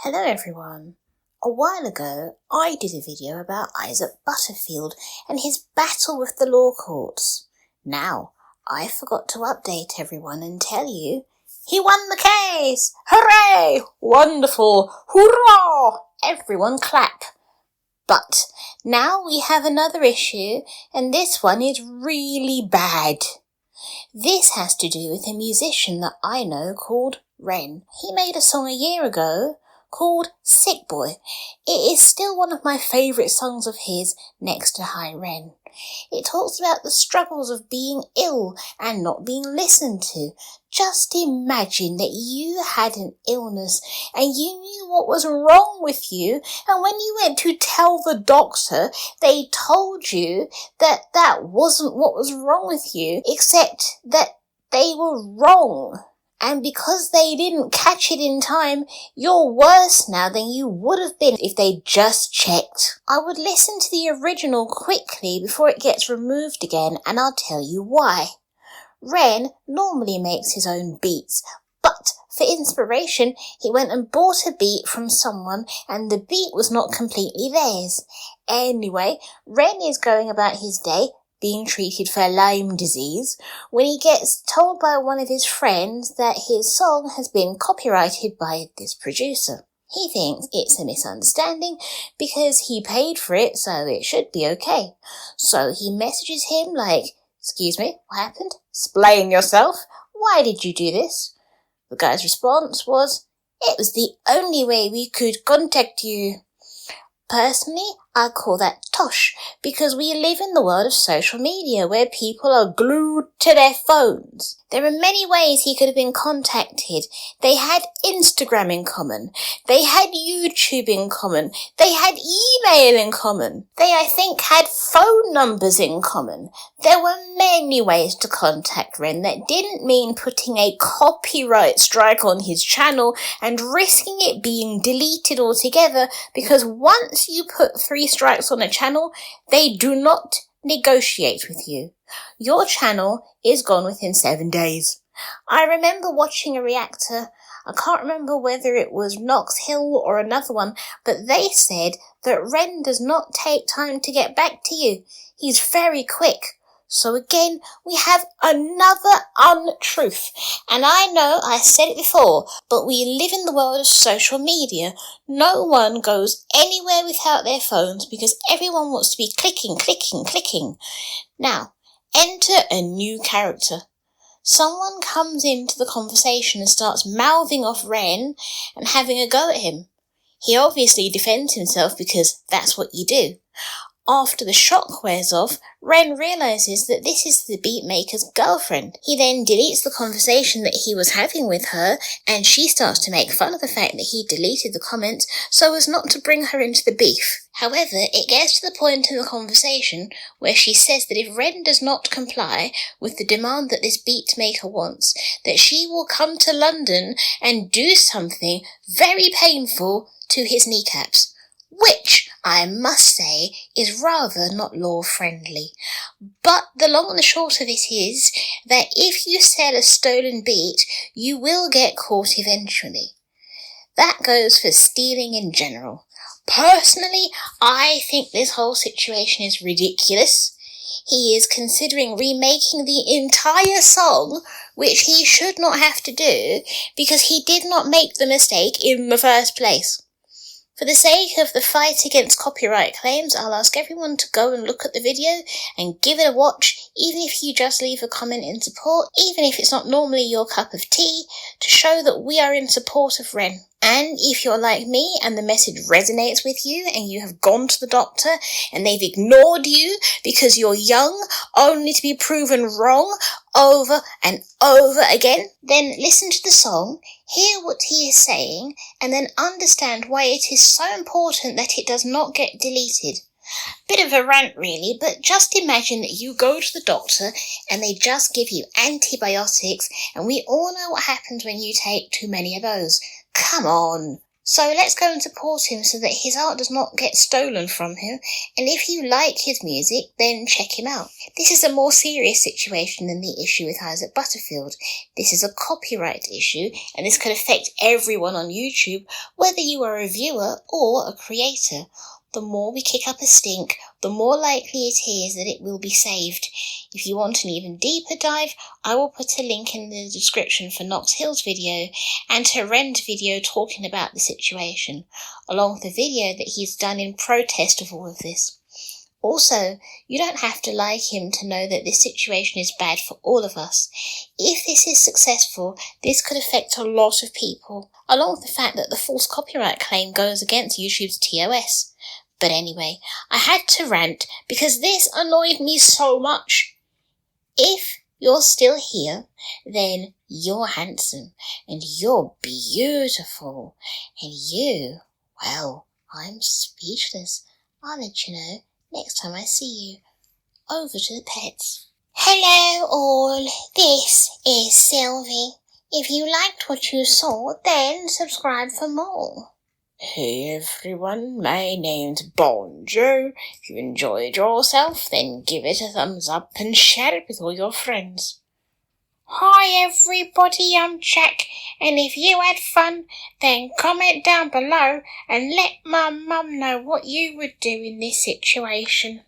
Hello everyone. A while ago, I did a video about Isaac Butterfield and his battle with the law courts. Now, I forgot to update everyone and tell you, he won the case! Hooray! Wonderful! Hoorah! Everyone clap. But now we have another issue, and this one is really bad. This has to do with a musician that I know called Ren. He made a song a year ago called Sick Boy. It is still one of my favourite songs of his, next to Hi Ren. It talks about the struggles of being ill and not being listened to. Just imagine that you had an illness and you knew what was wrong with you, and when you went to tell the doctor, they told you that that wasn't what was wrong with you, except that they were wrong. And because they didn't catch it in time, you're worse now than you would have been if they just checked. I would listen to the original quickly before it gets removed again, and I'll tell you why. Ren normally makes his own beats, but for inspiration, he went and bought a beat from someone, and the beat was not completely theirs. Anyway, Ren is going about his day, being treated for Lyme disease, when he gets told by one of his friends that his song has been copyrighted by this producer. He thinks it's a misunderstanding because he paid for it, so it should be okay. So he messages him like, "Excuse me, what happened? Explain yourself. Why did you do this?" The guy's response was, "It was the only way we could contact you." Personally, I call that tosh, because we live in the world of social media where people are glued to their phones. There are many ways he could have been contacted. They had Instagram in common. They had YouTube in common. They had email in common. They, I think, had phone numbers in common. There were many ways to contact Ren that didn't mean putting a copyright strike on his channel and risking it being deleted altogether, because once you put 3 strikes on a channel, they do not negotiate with you. Your channel is gone within 7 days. I remember watching a reactor, I can't remember whether it was Knox Hill or another one, but they said that Ren does not take time to get back to you. He's very quick. So again, we have another untruth. And I know I said it before, but we live in the world of social media. No one goes anywhere without their phones because everyone wants to be clicking. Now, enter a new character. Someone comes into the conversation and starts mouthing off Ren and having a go at him. He obviously defends himself because that's what you do. After the shock wears off, Ren realises that this is the beatmaker's girlfriend. He then deletes the conversation that he was having with her, and she starts to make fun of the fact that he deleted the comments so as not to bring her into the beef. However, it gets to the point in the conversation where she says that if Ren does not comply with the demand that this beatmaker wants, that she will come to London and do something very painful to his kneecaps. Which, I must say, is rather not law-friendly. But the long and the short of it is that if you sell a stolen beat, you will get caught eventually. That goes for stealing in general. Personally, I think this whole situation is ridiculous. He is considering remaking the entire song, which he should not have to do, because he did not make the mistake in the first place. For the sake of the fight against copyright claims, I'll ask everyone to go and look at the video and give it a watch, even if you just leave a comment in support, even if it's not normally your cup of tea, to show that we are in support of Ren. And if you're like me and the message resonates with you and you have gone to the doctor and they've ignored you because you're young, only to be proven wrong over and over again, then listen to the song, hear what he is saying, and then understand why it is so important that it does not get deleted. Bit of a rant really, but just imagine that you go to the doctor and they just give you antibiotics, and we all know what happens when you take too many of those. Come on, So let's go and support him so that his art does not get stolen from him, and if you like his music, then check him out. This is a more serious situation than the issue with Isaac Butterfield. This is a copyright issue, and this could affect everyone on YouTube, whether you are a viewer or a creator. The more we kick up a stink, the more likely it is that it will be saved. If you want an even deeper dive, I will put a link in the description for Knox Hill's video and her Rend video talking about the situation, along with a video that he's done in protest of all of this. Also, you don't have to like him to know that this situation is bad for all of us. If this is successful, this could affect a lot of people, along with the fact that the false copyright claim goes against YouTube's TOS. But anyway, I had to rant because this annoyed me so much. If you're still here, then you're handsome, and you're beautiful, and you, well, I'm speechless. I'll let you know next time I see you. Over to the pets. Hello all, this is Sylvie. If you liked what you saw, then subscribe for more. Hey everyone, my name's Bonjo. If you enjoyed yourself, then give it a thumbs up and share it with all your friends. Hi everybody, I'm Jack, and if you had fun, then comment down below and let my mum know what you would do in this situation.